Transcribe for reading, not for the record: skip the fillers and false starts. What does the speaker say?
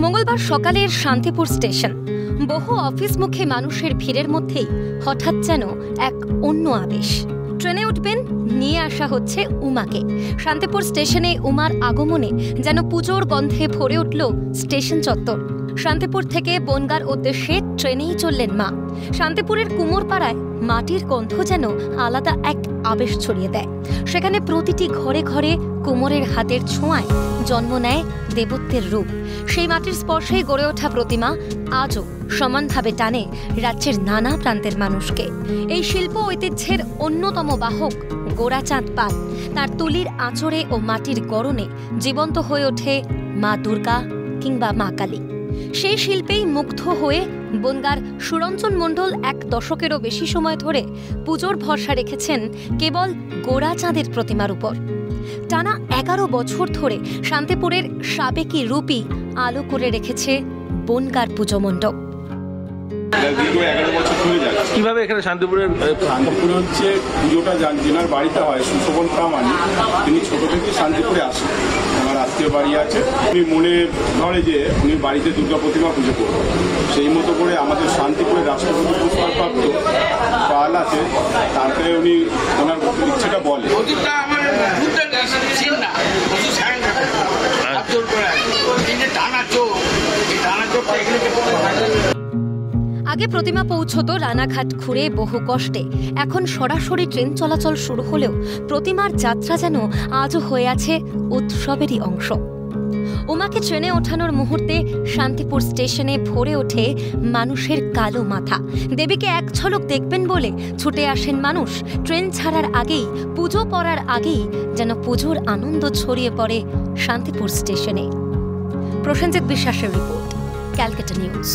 মঙ্গলবার সকালের শান্তিপুর স্টেশন। বহু অফিসমুখী মানুষের ভিড়ের মধ্যেই হঠাৎ যেন এক অন্য আবেশ। ট্রেনে উঠবেন, নিয়ে আসা হচ্ছে উমাকে। শান্তিপুর স্টেশনে উমার আগমনে যেন পুজোর গন্ধে ভরে উঠল স্টেশন চত্বর। শান্তিপুর থেকে বনগাঁর উদ্দেশ্যে ট্রেনেই চললেন মা। শান্তিপুরের কুমোরপাড়ায় মাটির গন্ধ যেন আলাদা এক আবেশ ছড়িয়ে দেয়। সেখানে প্রতিটি ঘরে ঘরে কুমোরের হাতের ছোঁয়ায় জন্ম নেয় দেবত্বের রূপ। সেই মাটির স্পর্শেই গড়ে ওঠা প্রতিমা আজও সমানভাবে টানে রাজ্যের নানা প্রান্তের মানুষকে। এই শিল্প ঐতিহ্যের অন্যতম বাহক গোরাচাঁদ পাল। তার তুলির আঁচড়ে ও মাটির গড়নে জীবন্ত হয়ে ওঠে মা দুর্গা কিংবা মা কালী। সেই শিল্পেই মুগ্ধ হয়ে বনগাঁর সুরঞ্জন মণ্ডল 1 দশকেরও বেশি সময় ধরে পুজোর ভরসা রেখেছেন কেবল গোরাচাঁদের প্রতিমার উপর। টানা 11 বছর ধরে শান্তিপুরের সাবেকি রূপই আলো করে রেখেছে বনগাঁর পুজো মণ্ডপ। কিভাবে এখানে শান্তিপুরে হচ্ছে পুজোটা যেনার বাড়িতে হয়, সুশোভন প্রামাণিক, তিনি ছোট থেকে শান্তিপুরে আসেন। আমার আত্মীয় বাড়ি আছে, উনি মনে ধরে যে উনি বাড়িতে দুর্গা প্রতিমা পুজো করবেন। সেই মতো করে আমাদের শান্তিপুরে রাষ্ট্রপতি পুরস্কারপ্রাপ্ত পাল আছে, তারপরে উনি ওনার ইচ্ছেটা বলে। আগে প্রতিমা পৌঁছত রানাঘাট ঘুরে বহু কষ্টে। এখন সরাসরি ট্রেন চলাচল শুরু হলেও প্রতিমার যাত্রা যেন আজও হয়ে আছে উৎসবেরই অংশ। উমাকে ট্রেনে ওঠানোর মুহূর্তে শান্তিপুর স্টেশনে ভরে ওঠে মানুষের কালো মাথা। দেবীকে এক ঝলক দেখবেন বলে ছুটে আসেন মানুষ। ট্রেন ছাড়ার আগেই, পুজো পড়ার আগেই যেন পুজোর আনন্দ ছড়িয়ে পড়ে শান্তিপুর স্টেশনে। প্রসেনজিৎ বিশ্বাসের রিপোর্ট, ক্যালকাটা নিউজ।